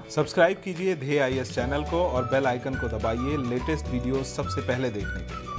Subscribe कीजिए ध्येय IAS channel को और बेल आइकन को दबाइए लेटेस्ट वीडियो सबसे पहले देखने के लिए।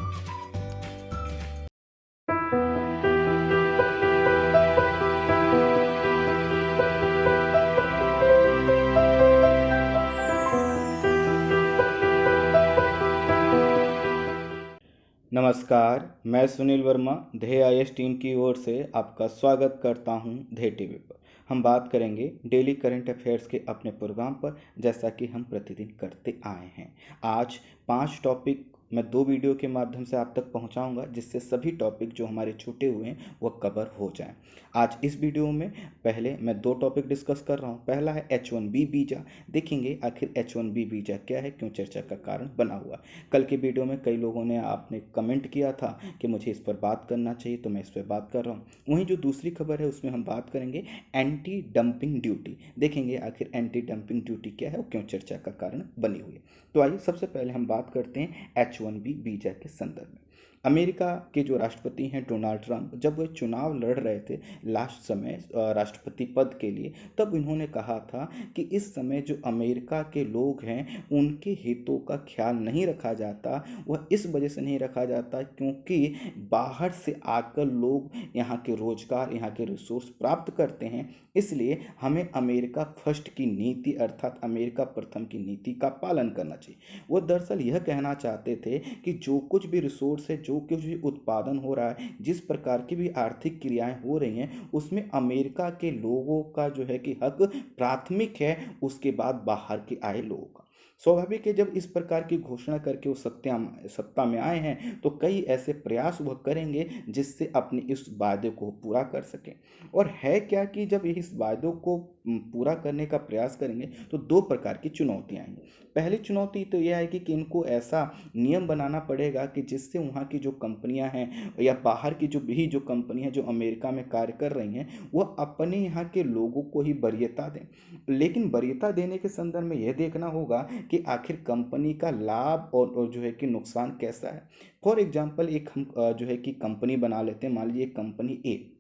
नमस्कार, मैं सुनील वर्मा ध्येय आईएएस टीम की ओर से आपका स्वागत करता हूं ध्येय टीवी पर। हम बात करेंगे डेली करंट अफेयर्स के अपने प्रोग्राम पर, जैसा कि हम प्रतिदिन करते आए हैं। आज 5 टॉपिक मैं 2 वीडियो के माध्यम से आप तक पहुंचाऊंगा, जिससे सभी टॉपिक जो हमारे छूटे हुए हैं वह कवर हो जाएं। आज इस वीडियो में पहले मैं 2 टॉपिक डिस्कस कर रहा हूं। पहला है H1B वीज़ा। देखेंगे आखिर H1B वीज़ा क्या है, क्यों चर्चा का कारण बना हुआ। कल के वीडियो में कई लोगों ने आपने कमेंट किया था कि मुझे इस पर बात करना चाहिए, तो मैं इस पर बात कर रहा हूँ। वहीं जो दूसरी खबर है उसमें हम बात करेंगे एंटी डंपिंग ड्यूटी। देखेंगे आखिर एंटी डंपिंग ड्यूटी क्या है और क्यों चर्चा का कारण बनी हुई है। तो आइए सबसे पहले हम बात करते हैं H1B वीज़ा के संदर्भ में। अमेरिका के जो राष्ट्रपति हैं डोनाल्ड ट्रंप, जब वह चुनाव लड़ रहे थे लास्ट समय राष्ट्रपति पद के लिए, तब इन्होंने कहा था कि इस समय जो अमेरिका के लोग हैं उनके हितों का ख्याल नहीं रखा जाता। वह इस वजह से नहीं रखा जाता क्योंकि बाहर से आकर लोग यहाँ के रोजगार, यहाँ के रिसोर्स प्राप्त करते हैं। इसलिए हमें अमेरिका फर्स्ट की नीति अर्थात अमेरिका प्रथम की नीति का पालन करना चाहिए। वो दरअसल यह कहना चाहते थे कि जो कुछ भी रिसोर्स है, जो कुछ भी उत्पादन हो रहा है, जिस प्रकार की भी आर्थिक क्रियाएं हो रही हैं, उसमें अमेरिका के लोगों का जो है कि हक प्राथमिक है, उसके बाद बाहर के आए लोगों का। स्वाभाविक है, जब इस प्रकार की घोषणा करके वो सत्ता में आए हैं तो कई ऐसे प्रयास वह करेंगे जिससे अपने इस वादे को पूरा कर सकें। और है क्या कि जब इस वादों को पूरा करने का प्रयास करेंगे तो 2 प्रकार की चुनौतियां आएंगी। पहली चुनौती तो यह आएगी कि इनको ऐसा नियम बनाना पड़ेगा कि जिससे वहाँ की जो कंपनियां हैं या बाहर की जो कंपनियां जो अमेरिका में कार्य कर रही हैं, वह अपने यहाँ के लोगों को ही वरीयता दें। लेकिन वरीयता देने के संदर्भ में यह देखना होगा कि आखिर कंपनी का लाभ और जो है कि नुकसान कैसा है। फॉर एग्जाम्पल एक हम जो है कि कंपनी बना लेते हैं। मान लीजिए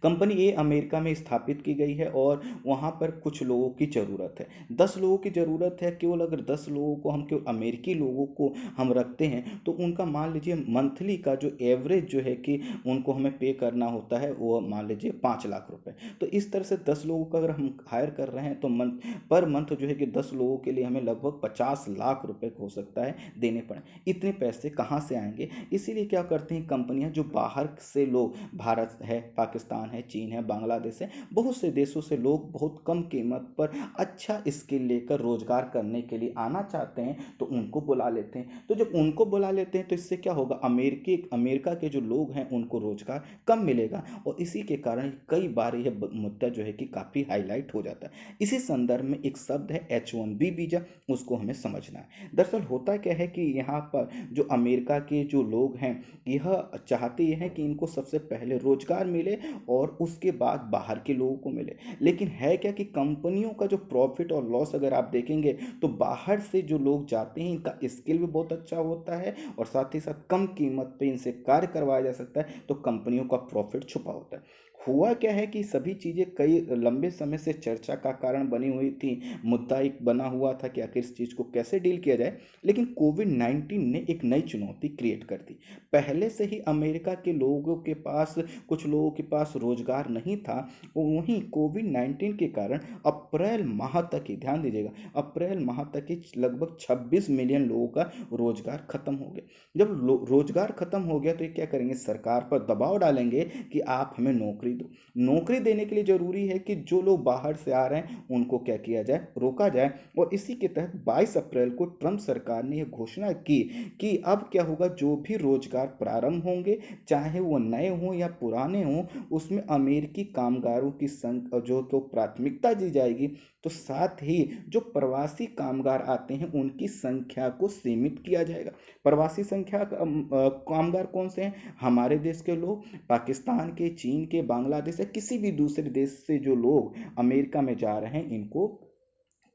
कंपनी ए अमेरिका में स्थापित की गई है और वहाँ पर कुछ लोगों की ज़रूरत है, 10 लोगों की ज़रूरत है। केवल अगर 10 लोगों को हम केवल अमेरिकी लोगों को हम रखते हैं तो उनका मान लीजिए मंथली का जो एवरेज जो है कि उनको हमें पे करना होता है, वो मान लीजिए 5 लाख रुपए। तो इस तरह से 10 लोगों का अगर हम हायर कर रहे हैं तो पर मंथ जो है कि 10 लोगों के लिए हमें लगभग 50 लाख रुपए हो सकता है देने पड़े। इतने पैसे कहाँ से आएंगे? इसीलिए क्या करती हैं कंपनियां, जो बाहर से लोग, भारत है, पाकिस्तान है, चीन है, बांग्लादेश है, बहुत से देशों से लोग बहुत कम कीमत पर अच्छा स्किल लेकर रोजगार करने के लिए आना चाहते हैं, तो उनको बुला लेते हैं। तो जब उनको बुला लेते हैं तो इससे क्या होगा, अमेरिका के जो लोग हैं उनको रोजगार कम मिलेगा और इसी के कारण कई बार यह मुद्दा जो है कि काफ़ी हाईलाइट हो जाता है। इसी संदर्भ में एक शब्द है H1B वीज़ा, उसको हमें समझना है। दरअसल होता क्या है कि यहाँ पर जो अमेरिका के जो लोग हैं, यह चाहते ये हैं कि इनको सबसे पहले रोजगार मिले और उसके बाद बाहर के लोगों को मिले। लेकिन है क्या कि कंपनियों का जो प्रॉफिट और लॉस अगर आप देखेंगे तो बाहर से जो लोग जाते हैं इनका स्किल भी बहुत अच्छा होता है और साथ ही साथ कम कीमत पे इनसे कार्य करवाया जा सकता है, तो कंपनियों का प्रॉफिट छुपा होता है। हुआ क्या है कि सभी चीज़ें कई लंबे समय से चर्चा का कारण बनी हुई थी, मुद्दा एक बना हुआ था कि आखिर इस चीज़ को कैसे डील किया जाए। लेकिन कोविड-19 ने एक नई चुनौती क्रिएट कर दी। पहले से ही अमेरिका के लोगों के पास, कुछ लोगों के पास रोजगार नहीं था, वहीं कोविड-19 के कारण अप्रैल माह तक ही, ध्यान दीजिएगा, अप्रैल माह तक ही लगभग 26 मिलियन लोगों का रोजगार खत्म हो गया। जब रोजगार खत्म हो गया तो ये क्या करेंगे, सरकार पर दबाव डालेंगे कि आप हमें नौकरी दो। नौकरी देने के लिए जरूरी है कि जो लोग बाहर से आ रहे हैं उनको क्या किया जाए, रोका जाए। और इसी के तहत 22 अप्रैल को ट्रंप सरकार ने यह घोषणा की कि अब क्या होगा, जो भी रोजगार प्रारंभ होंगे, चाहे वो नए हों या पुराने हों, उसमें अमेरिकी कामगारों की संख्या जो तो प्राथमिकता दी जाएगी। तो साथ ही जो प्रवासी कामगार आते हैं उनकी संख्या को सीमित किया जाएगा। प्रवासी कामगार कौन से हैं? हमारे देश के लोग, पाकिस्तान के, चीन के, बांग्लादेश या किसी भी दूसरे देश से जो लोग अमेरिका में जा रहे हैं, इनको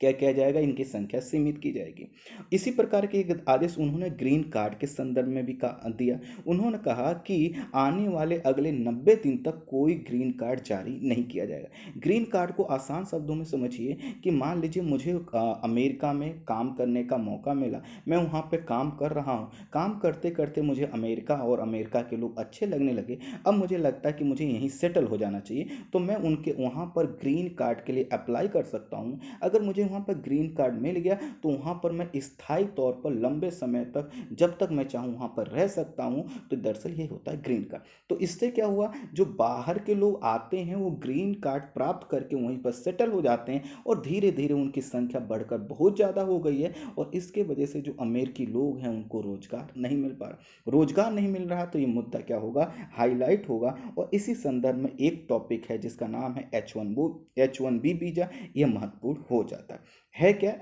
क्या किया जाएगा, इनकी संख्या सीमित की जाएगी। इसी प्रकार के एक आदेश उन्होंने ग्रीन कार्ड के संदर्भ में भी दिया। उन्होंने कहा कि आने वाले अगले 90 दिन तक कोई ग्रीन कार्ड जारी नहीं किया जाएगा। ग्रीन कार्ड को आसान शब्दों में समझिए कि मान लीजिए मुझे अमेरिका में काम करने का मौका मिला, मैं वहाँ पे काम कर रहा हूँ, काम करते करते मुझे अमेरिका और अमेरिका के लोग अच्छे लगने लगे, अब मुझे लगता है कि मुझे यहीं सेटल हो जाना चाहिए, तो मैं उनके वहाँ पर ग्रीन कार्ड के लिए अप्लाई कर सकता हूँ। अगर मुझे वहाँ पर ग्रीन कार्ड मिल गया तो वहाँ पर मैं स्थायी तौर पर लंबे समय तक, जब तक मैं चाहूँ वहाँ पर रह सकता हूँ। तो दरअसल ये होता है ग्रीन कार्ड। तो इससे क्या हुआ, जो बाहर के लोग आते हैं वो ग्रीन कार्ड प्राप्त करके वहीं पर सेटल हो जाते हैं और धीरे धीरे उनकी संख्या बढ़कर बहुत ज़्यादा हो गई है। और इसके वजह से जो अमेरिकी लोग हैं उनको रोजगार नहीं मिल पा रहा, रोजगार नहीं मिल रहा, तो ये मुद्दा क्या होगा, हाईलाइट होगा। और इसी संदर्भ में एक टॉपिक है जिसका नाम है H1B वीजा। यह महत्वपूर्ण हो जाता है क्या,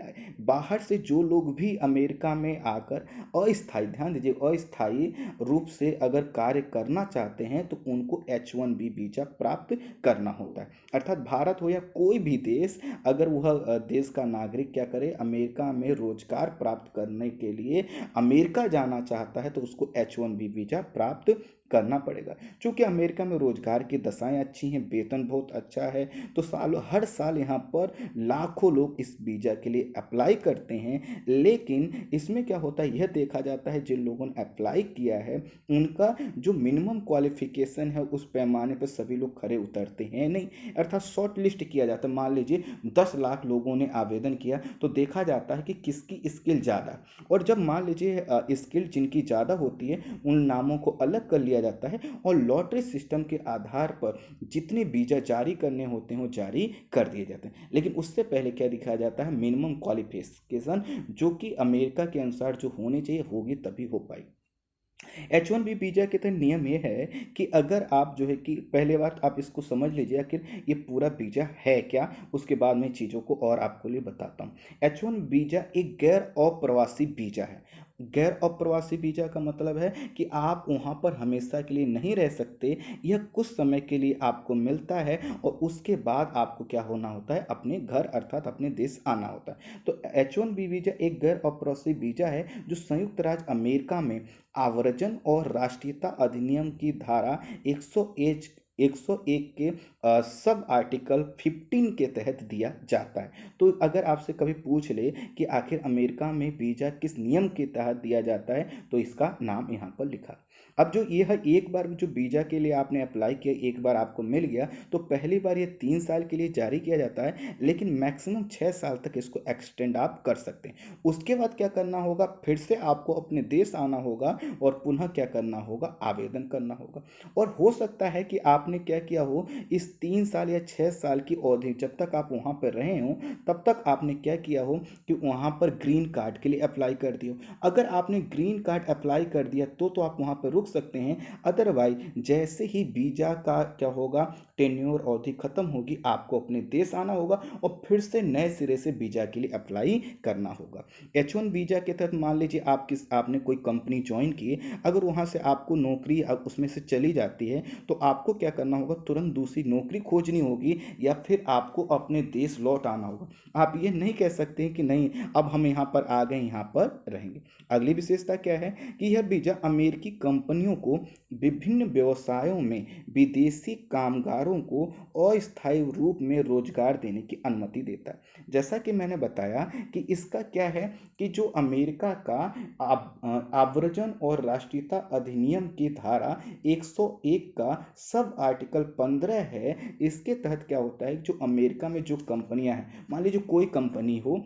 बाहर से जो लोग भी अमेरिका में आकर अस्थायी, ध्यान दीजिए, अस्थायी रूप से अगर कार्य करना चाहते हैं तो उनको H1B वीजा प्राप्त करना होता है। अर्थात भारत हो या कोई भी देश, अगर वह देश का नागरिक क्या करे, अमेरिका में रोजगार प्राप्त करने के लिए अमेरिका जाना चाहता है तो उसको H1B वीजा प्राप्त करना पड़ेगा। क्योंकि अमेरिका में रोजगार की दशाएं अच्छी हैं, वेतन बहुत अच्छा है, तो हर साल यहाँ पर लाखों लोग इस वीजा के लिए अप्लाई करते हैं। लेकिन इसमें क्या होता है, यह देखा जाता है जिन लोगों ने अप्लाई किया है उनका जो मिनिमम क्वालिफिकेशन है उस पैमाने पर सभी लोग खरे उतरते हैं नहीं। अर्थात शॉर्ट लिस्ट किया जाता है, मान लीजिए 10 लाख लोगों ने आवेदन किया तो देखा जाता है कि किसकी स्किल ज़्यादा, और जब मान लीजिए स्किल जिनकी ज़्यादा होती है उन नामों को अलग कर लिया जाता है और लॉटरी सिस्टम के आधार पर जितने वीजा जारी करने होते हैं वो जारी कर दिए जाते हैं। लेकिन उससे पहले क्या दिखाया जाता है, मिनिमम क्वालिफिकेशन जो कि अमेरिका के अनुसार जो होनी चाहिए होगी तभी हो पाई। H1B वीजा के तहत नियम ये है कि अगर आप जो है कि पहले बात आप इसको समझ लीजिए आखिर ये पूरा वीजा है क्या, उसके बाद मैं चीज़ों को और आपको लिए बताता हूँ। H1 वीजा एक गैर अप्रवासी वीजा है। गैर अप्रवासी वीजा का मतलब है कि आप वहाँ पर हमेशा के लिए नहीं रह सकते, यह कुछ समय के लिए आपको मिलता है और उसके बाद आपको क्या होना होता है, अपने घर अर्थात अपने देश आना होता है। तो H1B वीजा एक गैर अप्रवासी वीजा है जो संयुक्त राज्य अमेरिका में आव्रजन और राष्ट्रीयता अधिनियम की धारा 101 के सब आर्टिकल 15 के तहत दिया जाता है। तो अगर आपसे कभी पूछ ले कि आखिर अमेरिका में वीजा किस नियम के तहत दिया जाता है तो इसका नाम यहाँ पर लिखा। अब जो यह एक बार जो वीजा के लिए आपने अप्लाई किया, एक बार आपको मिल गया तो पहली बार ये 3 साल के लिए जारी किया जाता है, लेकिन मैक्सिमम 6 साल तक इसको एक्सटेंड आप कर सकते हैं। उसके बाद क्या करना होगा, फिर से आपको अपने देश आना होगा और पुनः क्या करना होगा, आवेदन करना होगा। और हो सकता है कि आपने क्या किया हो, इस 3 साल या 6 साल की अवधि जब तक आप वहाँ पर रहे हो तब तक आपने क्या किया हो कि वहाँ पर ग्रीन कार्ड के लिए अप्लाई कर दियो। अगर आपने ग्रीन कार्ड अप्लाई कर दिया तो आप वहाँ पर रुक सकते हैं, अदरवाइज जैसे ही वीजा का क्या होगा, टेन्योर अवधि खत्म होगी, आपको अपने देश आना होगा और फिर से नए सिरे से वीजा के लिए अप्लाई करना होगा। H1 वीजा के तहत मान लीजिए आपने कोई कंपनी ज्वाइन की, अगर वहाँ से आपको नौकरी अब उसमें से चली जाती है तो आपको क्या करना होगा, तुरंत दूसरी नौकरी खोजनी होगी या फिर आपको अपने देश लौट आना होगा। आप ये नहीं कह सकते कि नहीं अब हम यहाँ पर आ गए, यहाँ पर रहेंगे। अगली विशेषता क्या है कि यह वीजा अमेरिकी कंपनियों को विभिन्न व्यवसायों में विदेशी कामगारों को अस्थायी रूप में रोजगार देने की अनुमति देता है। जैसा कि मैंने बताया कि इसका क्या है कि जो अमेरिका का आव्रजन और राष्ट्रीयता अधिनियम की धारा 101 का सब आर्टिकल 15 है, इसके तहत क्या होता है, जो अमेरिका में जो कंपनियां हैं, मान लीजिए कोई कंपनी हो,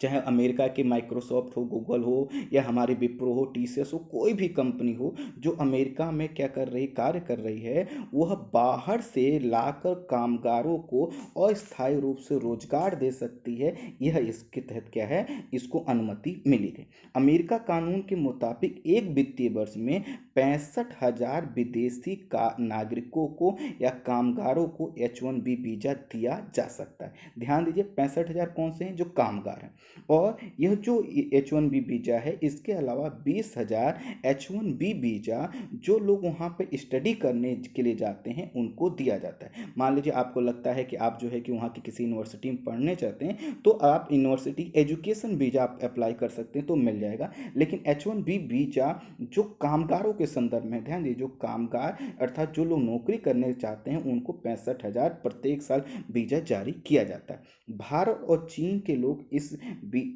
चाहे अमेरिका की माइक्रोसॉफ्ट हो, गूगल हो या हमारी विप्रो हो, टीसीएस हो, कोई भी कंपनी हो जो अमेरिका में क्या कर रही, कार्य कर रही है, वह बाहर से लाकर कामगारों को अस्थायी रूप से रोजगार दे सकती है। यह इसके तहत क्या है, इसको अनुमति मिली है। अमेरिका कानून के मुताबिक एक वित्तीय वर्ष में 65,000 विदेशी का नागरिकों को या कामगारों को H1B वीजा दिया जा सकता है। ध्यान दीजिए 65,000 कौन से हैं, जो कामगार हैं। और यह जो H1B वीज़ा है, इसके अलावा 20,000 H1B वीज़ा जो लोग वहाँ पे स्टडी करने के लिए जाते हैं उनको दिया जाता है। मान लीजिए आपको लगता है कि आप जो है कि वहाँ की किसी यूनिवर्सिटी में पढ़ने चाहते हैं, तो आप यूनिवर्सिटी एजुकेशन वीज़ा आप अप्लाई कर सकते हैं, तो मिल जाएगा। लेकिन H1B वीज़ा जो कामगारों के संदर्भ में, ध्यान दीजिए, जो कामगार अर्थात जो लोग नौकरी करने चाहते हैं उनको 65,000 प्रत्येक साल वीज़ा जारी किया जाता है। भारत और चीन के लोग इस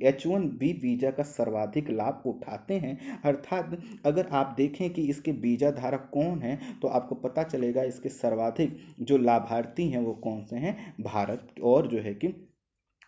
H1B वीज़ा का सर्वाधिक लाभ उठाते हैं। अर्थात अगर आप देखें कि इसके वीज़ा धारक कौन हैं, तो आपको पता चलेगा इसके सर्वाधिक जो लाभार्थी हैं वो कौन से हैं, भारत और जो है कि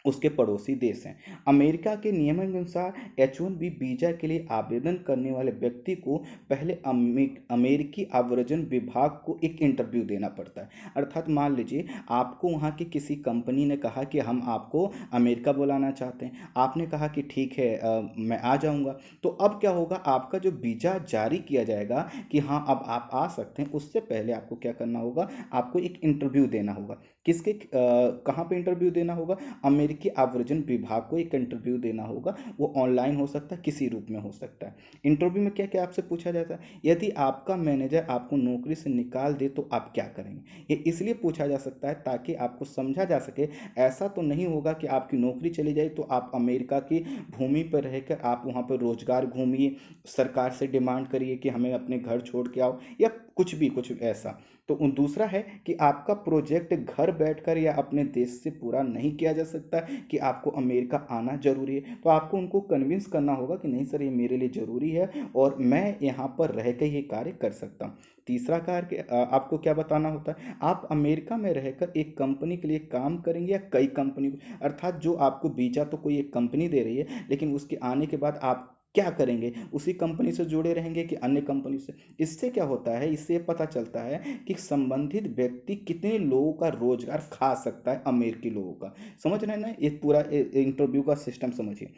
उसके पड़ोसी देश हैं। अमेरिका के नियमों के अनुसार H1B वीज़ा के लिए आवेदन करने वाले व्यक्ति को पहले अमेरिकी आव्रजन विभाग को एक इंटरव्यू देना पड़ता है। अर्थात मान लीजिए आपको वहाँ की किसी कंपनी ने कहा कि हम आपको अमेरिका बुलाना चाहते हैं, आपने कहा कि ठीक है, मैं आ जाऊँगा। तो अब क्या होगा, आपका जो वीज़ा जारी किया जाएगा कि हाँ अब आप आ सकते हैं, उससे पहले आपको क्या करना होगा, आपको एक इंटरव्यू देना होगा। किसके कहाँ पे इंटरव्यू देना होगा, अमेरिकी आव्रजन विभाग को एक इंटरव्यू देना होगा। वो ऑनलाइन हो सकता है, किसी रूप में हो सकता है। इंटरव्यू में क्या क्या आपसे पूछा जाता है, यदि आपका मैनेजर आपको नौकरी से निकाल दे तो आप क्या करेंगे, ये इसलिए पूछा जा सकता है ताकि आपको समझा जा सके। ऐसा तो नहीं होगा कि आपकी नौकरी चली जाए तो आप अमेरिका की भूमि पर रहकर आप वहाँ पर रोजगार घूमिए, सरकार से डिमांड करिए कि हमें अपने घर छोड़ के आओ, या कुछ भी कुछ ऐसा। तो दूसरा है कि आपका प्रोजेक्ट घर बैठकर या अपने देश से पूरा नहीं किया जा सकता कि आपको अमेरिका आना ज़रूरी है। तो आपको उनको कन्विंस करना होगा कि नहीं सर, ये मेरे लिए ज़रूरी है और मैं यहाँ पर रह के ये कार्य कर सकता हूँ। तीसरा कार्य आपको क्या बताना होता है, आप अमेरिका में रहकर एक कंपनी के लिए काम करेंगे या कई कंपनी, अर्थात जो आपको वीज़ा तो कोई एक कंपनी दे रही है, लेकिन उसके आने के बाद आप क्या करेंगे, उसी कंपनी से जुड़े रहेंगे कि अन्य कंपनी से। इससे क्या होता है, इससे पता चलता है कि संबंधित व्यक्ति कितने लोगों का रोजगार खा सकता है, अमेरिकी लोगों का। समझ रहे हैं ना, ये पूरा इंटरव्यू का सिस्टम समझिए।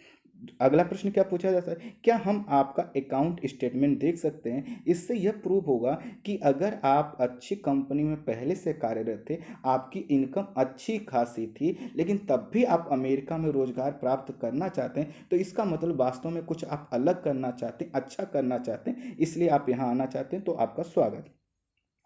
अगला प्रश्न क्या पूछा जाता है, क्या हम आपका अकाउंट स्टेटमेंट देख सकते हैं। इससे यह प्रूव होगा कि अगर आप अच्छी कंपनी में पहले से कार्यरत थे, आपकी इनकम अच्छी खासी थी, लेकिन तब भी आप अमेरिका में रोजगार प्राप्त करना चाहते हैं, तो इसका मतलब वास्तव में कुछ आप अलग करना चाहते हैं, अच्छा करना चाहते हैं, इसलिए आप यहाँ आना चाहते हैं। तो आपका स्वागत है।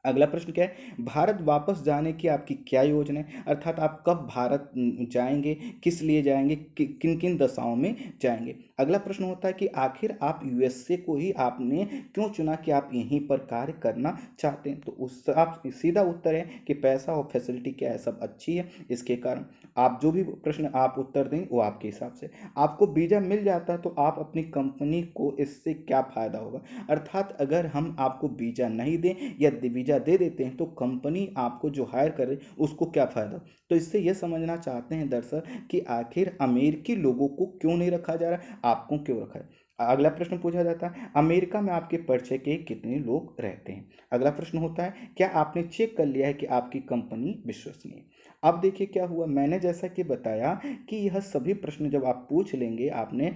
अगला प्रश्न क्या है, भारत वापस जाने की आपकी क्या योजना है, अर्थात आप कब भारत जाएंगे, किस लिए जाएंगे, किन किन दशाओं में जाएंगे। अगला प्रश्न होता है कि आखिर आप यूएसए को ही आपने क्यों चुना कि आप यहीं पर कार्य करना चाहते हैं। तो उस आप सीधा उत्तर है कि पैसा और फैसिलिटी क्या है, सब अच्छी है, इसके कारण। आप जो भी प्रश्न आप उत्तर दें वो आपके हिसाब से। आपको वीज़ा मिल जाता है तो आप अपनी कंपनी को इससे क्या फ़ायदा होगा, अर्थात अगर हम आपको वीज़ा नहीं दें या वीज़ा दे देते हैं तो कंपनी आपको जो हायर करे उसको क्या फ़ायदा। तो इससे यह समझना चाहते हैं दरअसल कि आखिर अमेरिकी लोगों को क्यों नहीं रखा जा रहा, आपको क्यों रखा है। अगला प्रश्न पूछा जाता है, अमेरिका में आपके परिचय के कितने लोग रहते हैं। अगला प्रश्न होता है, क्या आपने चेक कर लिया है कि आपकी कंपनी विश्वसनीय है। अब देखिए क्या हुआ, मैंने जैसा कि बताया कि यह सभी प्रश्न जब आप पूछ लेंगे, आपने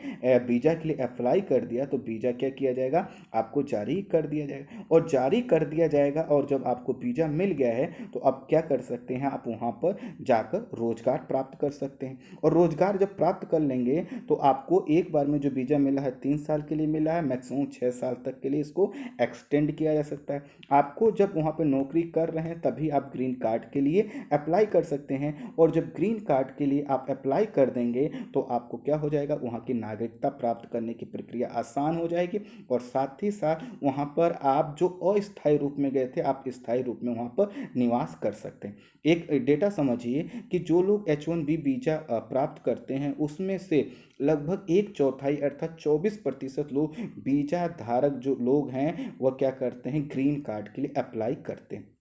वीज़ा के लिए अप्लाई कर दिया तो वीज़ा क्या किया जाएगा, आपको जारी कर दिया जाएगा। और जारी कर दिया जाएगा और जब आपको वीज़ा मिल गया है तो अब क्या कर सकते हैं, आप वहाँ पर जाकर रोजगार प्राप्त कर सकते हैं। और रोजगार जब प्राप्त कर लेंगे तो आपको एक बार में जो वीज़ा मिला है 3 साल के लिए मिला है, मैक्सिमम 6 साल तक के लिए इसको एक्सटेंड किया जा सकता है। आपको जब वहाँ पर नौकरी कर रहे हैं तभी आप ग्रीन कार्ड के लिए अप्लाई कर सकते हैं, और जब ग्रीन कार्ड के लिए आप अप्लाई कर देंगे तो आपको क्या हो जाएगा, वहाँ की नागरिकता प्राप्त करने की प्रक्रिया आसान हो जाएगी। और साथ ही साथ वहाँ पर आप जो अस्थायी रूप में गए थे, आप स्थायी रूप में वहाँ पर निवास कर सकते हैं। एक डेटा समझिए कि जो लोग H1B वीज़ा प्राप्त करते हैं उसमें से लगभग 1/4 अर्थात 24% लोग वीज़ा धारक जो लोग हैं वह क्या करते हैं, ग्रीन कार्ड के लिए अप्लाई करते हैं।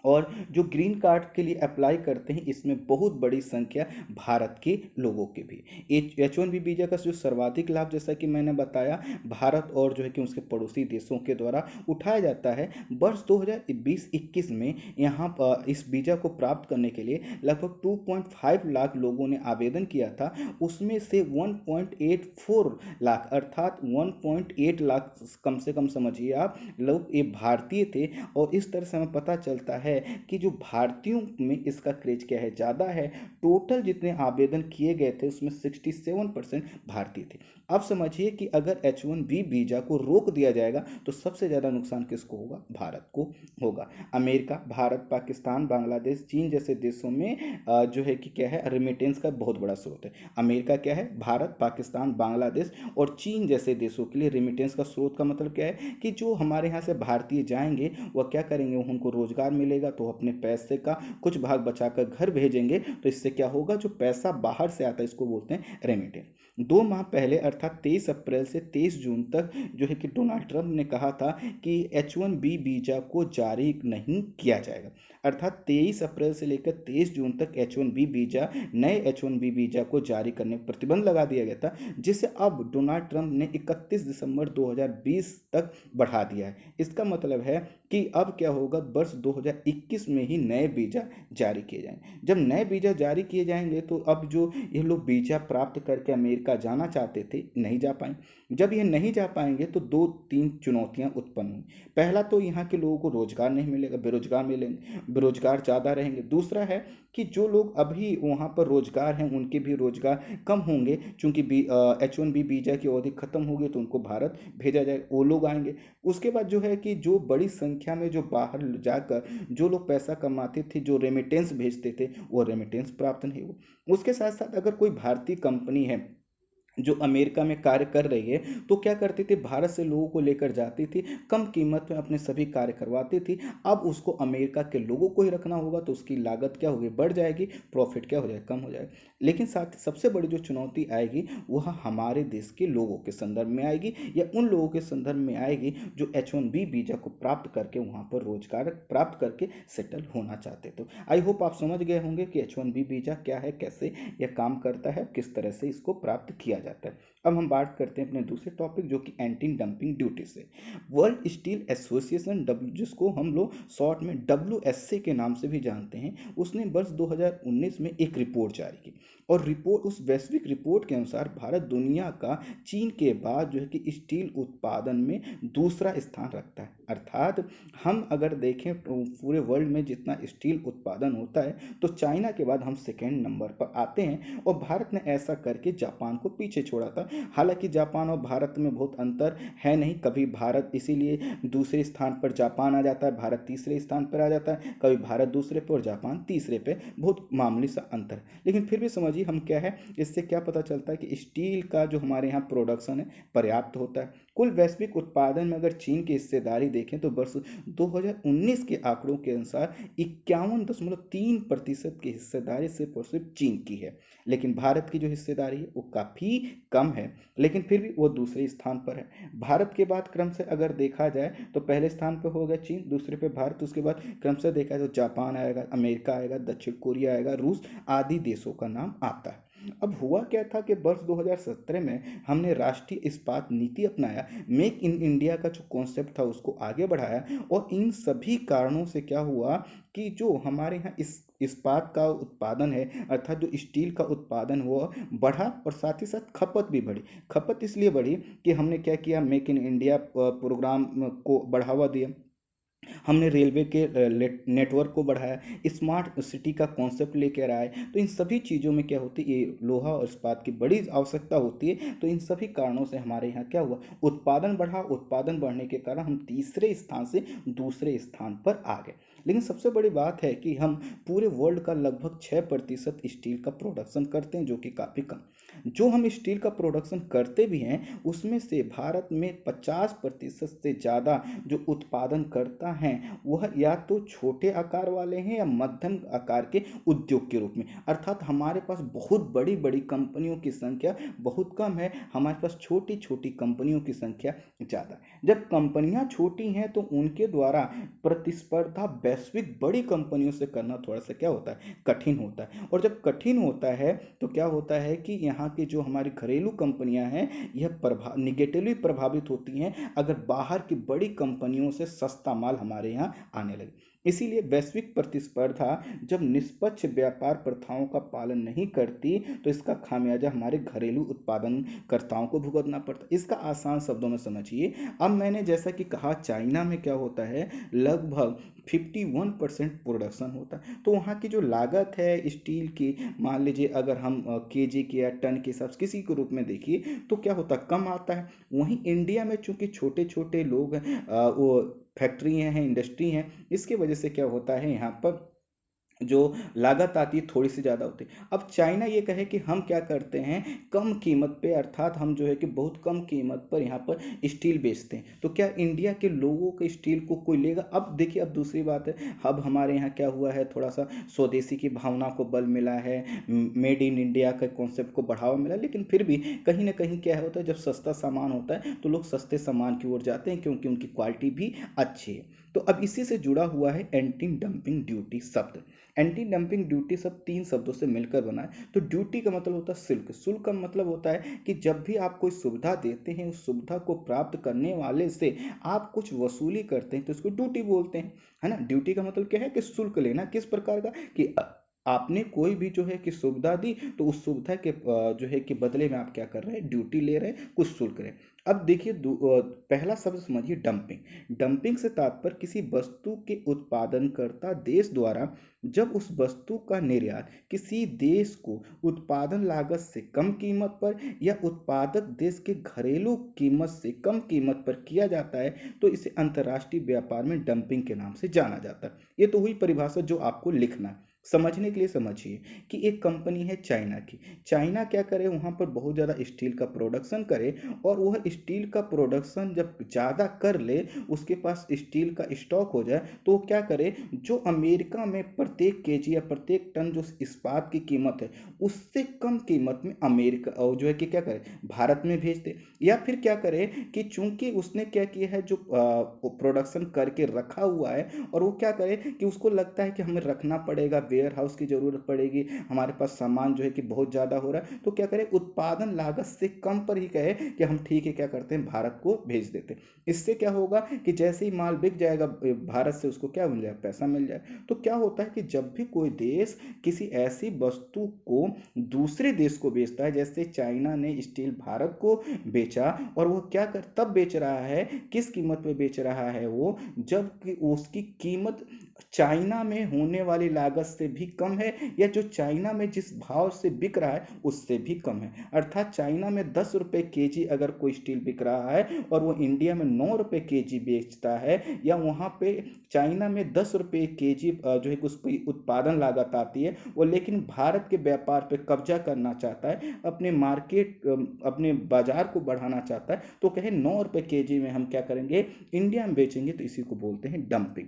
और जो ग्रीन कार्ड के लिए अप्लाई करते हैं इसमें बहुत बड़ी संख्या भारत के लोगों की भी। H1B वीज़ा का जो सर्वाधिक लाभ, जैसा कि मैंने बताया, भारत और जो है कि उसके पड़ोसी देशों के द्वारा उठाया जाता है। वर्ष 2020-21 में यहाँ पर इस वीज़ा को प्राप्त करने के लिए लगभग 2.5 लाख लोगों ने आवेदन किया था। उसमें से 1.84 लाख अर्थात 1.8 लाख कम से कम समझिए आप, लोग ये भारतीय थे। और इस तरह से हमें पता चलता है है कि जो भारतीयों में इसका क्रेज क्या है, ज़्यादा है। टोटल जितने आवेदन किए गए थे उसमें 67% भारतीय थे। अब समझिए कि अगर H1B वीज़ा को रोक दिया जाएगा तो सबसे ज़्यादा नुकसान किसको होगा? भारत को होगा। अमेरिका, भारत, पाकिस्तान, बांग्लादेश, चीन जैसे देशों में जो है कि क्या है, रेमिटेंस का बहुत बड़ा स्रोत है। अमेरिका क्या है? भारत, पाकिस्तान, बांग्लादेश और चीन जैसे देशों के लिए रेमिटेंस का स्रोत का मतलब क्या है कि जो हमारे यहाँ से भारतीय जाएंगे वह क्या करेंगे, उनको रोजगार मिलेगा तो अपने पैसे का कुछ भाग बचाकर घर भेजेंगे। तो इससे क्या होगा, जो पैसा बाहर से आता है इसको बोलते हैं रेमिटेंस। 2 माह पहले अर्थात 23 अप्रैल से 23 जून तक जो है कि डोनाल्ड ट्रंप ने कहा था कि H1B वीजा को जारी नहीं किया जाएगा। अर्थात 23 अप्रैल से लेकर 23 जून तक H1B वीजा, नए H1B वीजा को जारी करने पर प्रतिबंध लगा दिया गया था, जिसे अब डोनाल्ड ट्रंप ने 31 दिसंबर 2020 तक बढ़ा दिया है। इसका मतलब है कि अब क्या होगा, वर्ष 2021 में ही नए वीजा जारी किए जाएंगे। जब नए वीजा जारी किए जाएंगे तो अब जो ये लोग वीजा प्राप्त करके अमेरिका जाना चाहते थे नहीं जा पाएंगे। जब ये नहीं जा पाएंगे तो 2-3 चुनौतियां उत्पन्न हुई। पहला तो यहाँ के लोगों को रोजगार नहीं मिलेगा, बेरोजगार मिलेंगे, बेरोजगार ज़्यादा रहेंगे। दूसरा है कि जो लोग अभी वहाँ पर रोजगार हैं उनके भी रोजगार कम होंगे, चूंकि H1B वीजा की अवधि खत्म होगी तो उनको भारत भेजा जाएगा, वो लोग आएंगे। उसके बाद जो है कि जो बड़ी संख्या में जो बाहर जाकर जो लोग पैसा कमाते थे, जो रेमिटेंस भेजते थे, वो रेमिटेंस प्राप्त नहीं हुआ। उसके साथ साथ अगर कोई भारतीय कंपनी है जो अमेरिका में कार्य कर रही है तो क्या करती थी, भारत से लोगों को लेकर जाती थी, कम कीमत में अपने सभी कार्य करवाती थी। अब उसको अमेरिका के लोगों को ही रखना होगा तो उसकी लागत क्या होगी, बढ़ जाएगी, प्रॉफिट क्या हो जाएगा, कम हो जाएगा। लेकिन साथ सबसे बड़ी जो चुनौती आएगी वह हमारे देश के लोगों के संदर्भ में आएगी, या उन लोगों के संदर्भ में आएगी जो H1B वीजा को प्राप्त करके वहाँ पर रोजगार प्राप्त करके सेटल होना चाहते। तो आई होप आप समझ गए होंगे कि H1B वीजा क्या है, कैसे यह काम करता है, किस तरह से इसको प्राप्त किया जाता है। अब हम बात करते हैं अपने दूसरे टॉपिक जो कि एंटी डंपिंग ड्यूटी से। वर्ल्ड स्टील एसोसिएशन, जिसको हम लोग शॉर्ट में WSA के नाम से भी जानते हैं, उसने वर्ष 2019 में एक रिपोर्ट जारी की और रिपोर्ट, उस वैश्विक रिपोर्ट के अनुसार भारत दुनिया का चीन के बाद जो है कि स्टील उत्पादन में दूसरा स्थान रखता है। अर्थात हम अगर देखें पूरे वर्ल्ड में जितना स्टील उत्पादन होता है तो चाइना के बाद हम सेकेंड नंबर पर आते हैं, और भारत ने ऐसा करके जापान को पीछे छोड़ा था। हालांकि जापान और भारत में बहुत अंतर है नहीं, कभी भारत इसीलिए दूसरे स्थान पर जापान आ जाता है, भारत तीसरे स्थान पर आ जाता है, कभी भारत दूसरे पर और जापान तीसरे पे, बहुत मामूली सा अंतर है। लेकिन फिर भी समझिए हम क्या है, इससे क्या पता चलता है कि स्टील का जो हमारे यहाँ प्रोडक्शन है पर्याप्त होता है। कुल वैश्विक उत्पादन में अगर चीन की हिस्सेदारी देखें तो वर्ष 2019 के आंकड़ों के अनुसार 51.3% की हिस्सेदारी सिर्फ और सिर्फ चीन की है। लेकिन भारत की जो हिस्सेदारी है वो काफ़ी कम है, लेकिन फिर भी वो दूसरे स्थान पर है। भारत के बाद क्रम से अगर देखा जाए तो पहले स्थान पर होगा चीन, दूसरे पे भारत, उसके बाद क्रम से देखा जाए तो जापान आएगा, अमेरिका आएगा, दक्षिण कोरिया आएगा, रूस आदि देशों का नाम आता है। अब हुआ क्या था कि वर्ष 2017 में हमने राष्ट्रीय इस्पात नीति अपनाया, मेक इन इंडिया का जो कॉन्सेप्ट था उसको आगे बढ़ाया, और इन सभी कारणों से क्या हुआ कि जो हमारे यहाँ इस इस्पात का उत्पादन है, अर्थात जो स्टील का उत्पादन हुआ, बढ़ा, और साथ ही साथ खपत भी बढ़ी। खपत इसलिए बढ़ी कि हमने क्या किया, मेक इन इंडिया प्रोग्राम को बढ़ावा दिया, हमने रेलवे के नेटवर्क को बढ़ाया, स्मार्ट सिटी का कॉन्सेप्ट लेकर आए। तो इन सभी चीज़ों में क्या होती है, ये लोहा और इस्पात की बड़ी आवश्यकता होती है। तो इन सभी कारणों से हमारे यहाँ क्या हुआ, उत्पादन बढ़ा, उत्पादन बढ़ने के कारण हम तीसरे स्थान से दूसरे स्थान पर आ गए। लेकिन सबसे बड़ी बात है कि हम पूरे वर्ल्ड का लगभग 6% स्टील का प्रोडक्शन करते हैं, जो कि काफ़ी कम। जो हम स्टील का प्रोडक्शन करते भी हैं उसमें से भारत में 50% से ज़्यादा जो उत्पादन करता है वह या तो छोटे आकार वाले हैं या मध्यम आकार के उद्योग के रूप में। अर्थात हमारे पास बहुत बड़ी बड़ी कंपनियों की संख्या बहुत कम है, हमारे पास छोटी छोटी कंपनियों की संख्या ज़्यादा है। जब कंपनियां छोटी हैं तो उनके द्वारा प्रतिस्पर्धा वैश्विक बड़ी कंपनियों से करना थोड़ा सा क्या होता है, कठिन होता है। और जब कठिन होता है तो क्या होता है कि यहाँ की जो हमारी घरेलू कंपनियां हैं यह निगेटिवली प्रभावित होती हैं अगर बाहर की बड़ी कंपनियों से सस्ता माल हमारे यहाँ आने लगे। इसीलिए वैश्विक प्रतिस्पर्धा जब निष्पक्ष व्यापार प्रथाओं का पालन नहीं करती तो इसका खामियाजा हमारे घरेलू उत्पादनकर्ताओं को भुगतना पड़ता है। इसका आसान शब्दों में समझिए, अब मैंने जैसा कि कहा चाइना में क्या होता है, लगभग 51% प्रोडक्शन होता है। तो वहाँ की जो लागत है स्टील की, मान लीजिए अगर हम केजी के या टन के हिसाब से किसी के रूप में देखिए तो क्या होता है, कम आता है। वहीं इंडिया में चूंकि छोटे छोटे लोग हैं, वो फैक्ट्री हैं, इंडस्ट्री हैं, इसकी वजह से क्या होता है यहाँ पर जो लागत आती है थोड़ी सी ज़्यादा होती है। अब चाइना ये कहे कि हम क्या करते हैं, कम कीमत पे, अर्थात हम जो है कि बहुत कम कीमत पर यहाँ पर स्टील बेचते हैं, तो क्या इंडिया के लोगों के स्टील को कोई लेगा? अब देखिए, अब दूसरी बात है, अब हमारे यहाँ क्या हुआ है, थोड़ा सा स्वदेशी की भावना को बल मिला है, मेड इन इंडिया के कॉन्सेप्ट को बढ़ावा मिला, लेकिन फिर भी कहीं ना कहीं क्या होता है, जब सस्ता सामान होता है तो लोग सस्ते सामान की ओर जाते हैं, क्योंकि उनकी क्वालिटी भी अच्छी है। तो अब इसी से जुड़ा हुआ है एंटी डंपिंग ड्यूटी शब्द। एंटी डंपिंग ड्यूटी सब तीन शब्दों से मिलकर बना है। तो ड्यूटी का मतलब होता है शुल्क, शुल्क का मतलब होता है कि जब भी आप कोई सुविधा देते हैं, उस सुविधा को प्राप्त करने वाले से आप कुछ वसूली करते हैं तो इसको ड्यूटी बोलते हैं, है ना। ड्यूटी का मतलब क्या है कि शुल्क लेना, किस प्रकार का, कि आपने कोई भी जो है कि सुविधा दी, तो उस सुविधा के जो है कि बदले में आप क्या कर रहे हैं, ड्यूटी ले रहे हैं, कुछ शुल्क रहे हैं। अब देखिए, पहला शब्द समझिए, डंपिंग। डंपिंग से तात्पर्य किसी वस्तु के उत्पादनकर्ता देश द्वारा जब उस वस्तु का निर्यात किसी देश को उत्पादन लागत से कम कीमत पर या उत्पादक देश के घरेलू कीमत से कम कीमत पर किया जाता है, तो इसे अंतर्राष्ट्रीय व्यापार में डंपिंग के नाम से जाना जाता है। ये तो हुई परिभाषा जो आपको लिखना है। समझने के लिए समझिए कि एक कंपनी है चाइना की, चाइना क्या करे, वहाँ पर बहुत ज़्यादा स्टील का प्रोडक्शन करे, और वह स्टील का प्रोडक्शन जब ज़्यादा कर ले, उसके पास स्टील का स्टॉक हो जाए, तो वो क्या करे, जो अमेरिका में प्रत्येक केजी या प्रत्येक टन जो इस्पात की कीमत है, उससे कम कीमत में अमेरिका, और जो है कि क्या करे, भारत में भेज दे। या फिर क्या करे कि चूंकि उसने क्या किया है, जो प्रोडक्शन करके रखा हुआ है, और वो क्या करे कि उसको लगता है कि हमें रखना पड़ेगा, वेयर हाउस की जरूरत पड़ेगी, हमारे पास सामान जो है कि बहुत ज़्यादा हो रहा है, तो क्या करे, उत्पादन लागत से कम पर ही कहे कि हम ठीक है, क्या करते हैं, भारत को भेज देते हैं। इससे क्या होगा कि जैसे ही माल बिक जाएगा भारत से, उसको क्या मिल जाए, पैसा मिल जाए। तो क्या होता है कि जब भी कोई देश किसी ऐसी वस्तु को दूसरे देश को बेचता है, जैसे चाइना ने स्टील भारत को बेचा, और वो क्या कर तब बेच रहा है, किस कीमत पे बेच रहा है वो, जब उसकी कीमत चाइना में होने वाली लागत से भी कम है, या जो चाइना में जिस भाव से बिक रहा है उससे भी कम है। अर्थात चाइना में 10 रुपये केजी अगर कोई स्टील बिक रहा है और वो इंडिया में 9 रुपये केजी बेचता है, या वहाँ पे चाइना में 10 रुपये केजी जो है उसकी उत्पादन लागत आती है, वो लेकिन भारत के व्यापार पे कब्जा करना चाहता है, अपने मार्केट, अपने बाजार को बढ़ाना चाहता है, तो कहे 9 रुपये केजी में हम क्या करेंगे, इंडिया में बेचेंगे, तो इसी को बोलते हैं डंपिंग।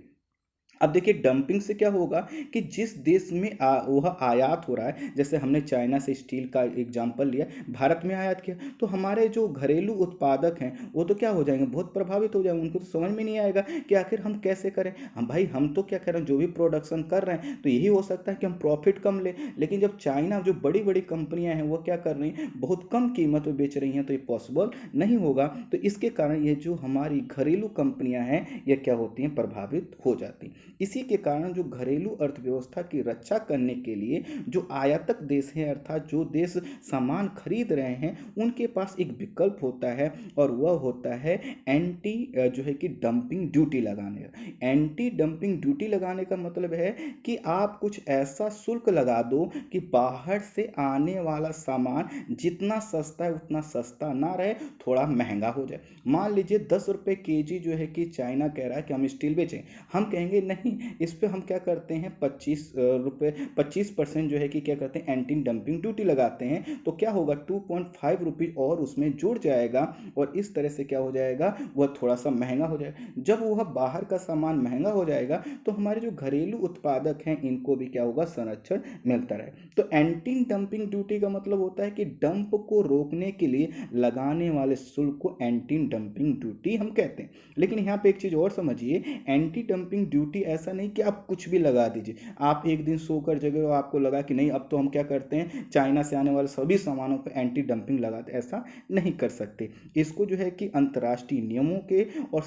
अब देखिए, डंपिंग से क्या होगा कि जिस देश में वह आयात हो रहा है, जैसे हमने चाइना से स्टील का एग्जांपल लिया, भारत में आयात किया, तो हमारे जो घरेलू उत्पादक हैं वो तो क्या हो जाएंगे, बहुत प्रभावित हो जाएंगे। उनको तो समझ में नहीं आएगा कि आखिर हम कैसे करें। हम भाई, हम तो क्या कर रहे हैं, जो भी प्रोडक्शन कर रहे हैं, तो यही हो सकता है कि हम प्रॉफिट कम लें, लेकिन जब चाइना, जो बड़ी बड़ी कंपनियां हैं, वो क्या कर रही हैं, बहुत कम कीमत में बेच रही हैं, तो ये पॉसिबल नहीं होगा। तो इसके कारण ये जो हमारी घरेलू कंपनियां हैं, ये क्या होती हैं, प्रभावित हो जाती हैं। इसी के कारण जो घरेलू अर्थव्यवस्था की रक्षा करने के लिए जो आयातक देश हैं, अर्थात जो देश सामान खरीद रहे हैं, उनके पास एक विकल्प होता है, और वह होता है एंटी जो है कि डंपिंग ड्यूटी लगाने का। एंटी डंपिंग ड्यूटी लगाने का मतलब है कि आप कुछ ऐसा शुल्क लगा दो कि बाहर से आने वाला सामान जितना सस्ता है उतना सस्ता ना रहे, थोड़ा महंगा हो जाए। मान लीजिए 10 रुपये केजी जो है कि चाइना कह रहा है कि हम स्टील बेचें, हम कहेंगे नहीं, इस पे हम क्या करते हैं, 25% जो है कि क्या करते हैं, एंटी डंपिंग ड्यूटी लगाते हैं। तो क्या होगा, 2.5 रुपये और उसमें जुड़ जाएगा, और इस तरह से क्या हो जाएगा, वह थोड़ा सा महंगा हो जाएगा। जब वह बाहर का सामान महंगा हो जाएगा, तो हमारे जो घरेलू उत्पादक हैं, इनको भी क्या होगा, संरक्षण मिलता रहे। तो एंटी डंपिंग ड्यूटी का मतलब होता है कि डंप को रोकने के लिए लगाने वाले शुल्क को एंटी डंपिंग ड्यूटी हम कहते हैं। लेकिन यहाँ पे एक चीज और समझिए, एंटी डंपिंग ड्यूटी ऐसा नहीं कि आप कुछ भी लगा दीजिए। आप एक दिन सोकर जगह हो, आपको लगा कि नहीं, अब तो हम क्या करते हैं, चाइना से आने वाले सभी सामानों पर एंटी डंपिंग लगाते, ऐसा नहीं कर सकते। इसको जो है कि अंतर्राष्ट्रीय नियमों के और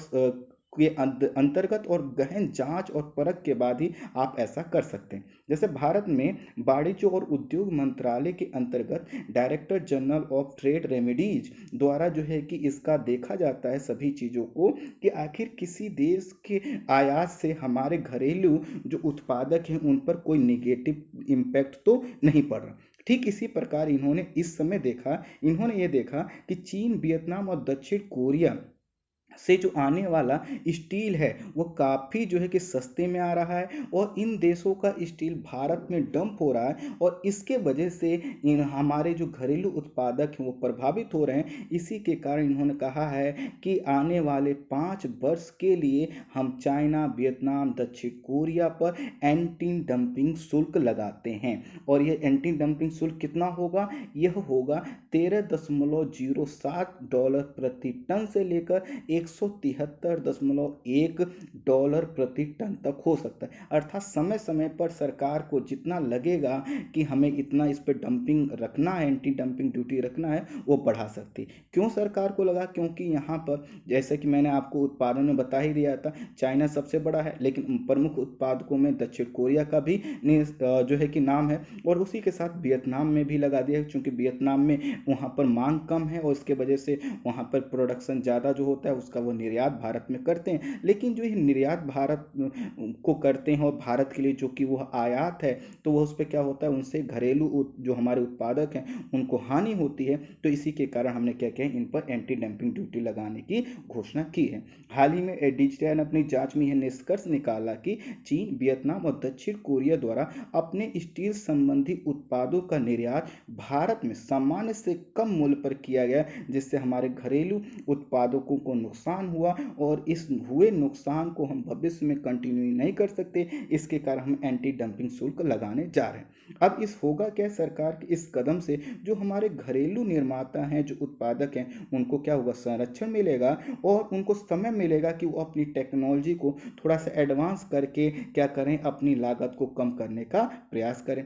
के अंतर्गत और गहन जांच और परख के बाद ही आप ऐसा कर सकते हैं। जैसे भारत में वाणिज्य और उद्योग मंत्रालय के अंतर्गत director general of trade remedies द्वारा जो है कि इसका देखा जाता है सभी चीज़ों को कि आखिर किसी देश के आयात से हमारे घरेलू जो उत्पादक हैं उन पर कोई निगेटिव इम्पैक्ट तो नहीं पड़ रहा। ठीक इसी प्रकार इन्होंने ये देखा कि चीन, वियतनाम और दक्षिण कोरिया से जो आने वाला स्टील है वो काफ़ी जो है कि सस्ते में आ रहा है और इन देशों का स्टील भारत में डंप हो रहा है और इसके वजह से इन हमारे जो घरेलू उत्पादक हैं वो प्रभावित हो रहे हैं। इसी के कारण इन्होंने कहा है कि आने वाले 5 वर्ष के लिए हम चाइना, वियतनाम, दक्षिण कोरिया पर एंटी डंपिंग शुल्क लगाते हैं। और ये एंटी डंपिंग शुल्क कितना होगा? यह होगा $13.07 प्रति टन से लेकर $173.1 प्रति टन तक हो सकता है। अर्थात समय समय पर सरकार को जितना लगेगा कि हमें इतना इस पर डंपिंग रखना है, एंटी डंपिंग ड्यूटी रखना है, वो बढ़ा सकती है। क्यों सरकार को लगा? क्योंकि यहाँ पर जैसे कि मैंने आपको उत्पादन में बता ही दिया था, चाइना सबसे बड़ा है, लेकिन प्रमुख उत्पादकों में दक्षिण कोरिया का भी जो है कि नाम है और उसी के साथ वियतनाम में भी लगा दिया है, क्योंकि वियतनाम में वहाँ पर मांग कम है और इसके वजह से वहाँ पर प्रोडक्शन ज़्यादा जो होता है उसका वो निर्यात भारत में करते हैं। लेकिन जो ये निर्यात भारत को करते हैं और भारत के लिए जो कि वह आयात है, तो वह उस पर क्या होता है, उनसे घरेलू जो हमारे उत्पादक हैं उनको हानि होती है। तो इसी के कारण हमने क्या किया, इन पर एंटी डंपिंग ड्यूटी लगाने की घोषणा की है। हाल ही में डीजीसीए ने अपनी जांच में यह निष्कर्ष निकाला कि चीन, वियतनाम और दक्षिण कोरिया द्वारा अपने स्टील संबंधी उत्पादों का निर्यात भारत में सामान्य से कम मूल्य पर किया गया, जिससे हमारे घरेलू उत्पादकों को नुकसान हुआ और इस हुए नुकसान को हम भविष्य में कंटिन्यू नहीं कर सकते। इसके कारण हम एंटी डंपिंग शुल्क लगाने जा रहे हैं। अब इस होगा क्या, सरकार के इस कदम से जो हमारे घरेलू निर्माता हैं, जो उत्पादक हैं, उनको क्या होगा, संरक्षण मिलेगा और उनको समय मिलेगा कि वो अपनी टेक्नोलॉजी को थोड़ा सा एडवांस करके क्या करें, अपनी लागत को कम करने का प्रयास करें।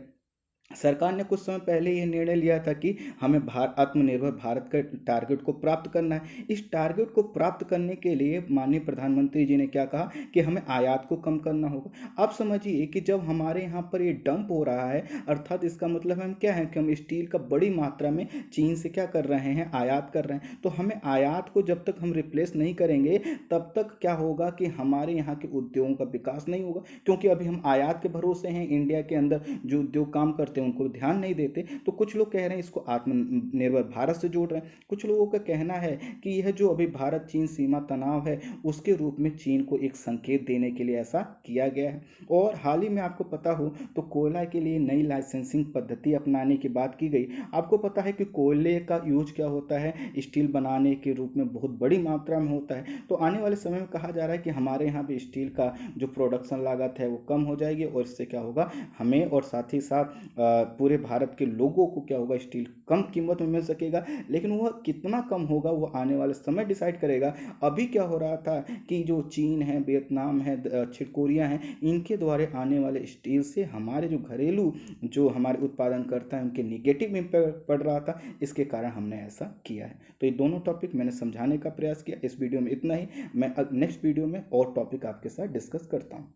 सरकार ने कुछ समय पहले यह निर्णय लिया था कि हमें आत्मनिर्भर भारत का टारगेट को प्राप्त करना है। इस टारगेट को प्राप्त करने के लिए माननीय प्रधानमंत्री जी ने क्या कहा कि हमें आयात को कम करना होगा। आप समझिए कि जब हमारे यहाँ पर ये डंप हो रहा है, अर्थात इसका मतलब हम क्या है कि हम स्टील का बड़ी मात्रा में चीन से क्या कर रहे हैं, आयात कर रहे हैं। तो हमें आयात को जब तक हम रिप्लेस नहीं करेंगे तब तक क्या होगा कि हमारे यहाँ के उद्योगों का विकास नहीं होगा, क्योंकि अभी हम आयात के भरोसे हैं। इंडिया के अंदर जो उद्योग काम करते हैं उनको ध्यान नहीं देते। तो कुछ लोग कह रहे हैं इसको आत्मनिर्भर भारत से जोड़ रहे हैं। कुछ लोगों का कहना है कि यह जो अभी भारत चीन सीमा तनाव है उसके रूप में चीन को एक संकेत देने के लिए ऐसा किया गया है। और हाल ही में आपको पता हो तो कोयला के लिए नई लाइसेंसिंग पद्धति अपनाने की बात की गई। आपको पता है कि कोयले का यूज क्या होता है, स्टील बनाने के रूप में बहुत बड़ी मात्रा में होता है। तो आने वाले समय में कहा जा रहा है कि हमारे यहाँ पे स्टील का जो प्रोडक्शन लागत है वो कम हो जाएगी और इससे क्या होगा, हमें और साथ ही साथ पूरे भारत के लोगों को क्या होगा, स्टील कम कीमत में मिल सकेगा। लेकिन वह कितना कम होगा वो आने वाले समय डिसाइड करेगा। अभी क्या हो रहा था कि जो चीन है, वियतनाम है, दक्षिण कोरिया है, इनके द्वारा आने वाले स्टील से हमारे जो घरेलू जो हमारे उत्पादन करता है उनके निगेटिव इम्पैक्ट पड़ रहा था। इसके कारण हमने ऐसा किया है। तो ये दोनों टॉपिक मैंने समझाने का प्रयास किया। इस वीडियो में इतना ही। मैं नेक्स्ट वीडियो में और टॉपिक आपके साथ डिस्कस करता हूँ।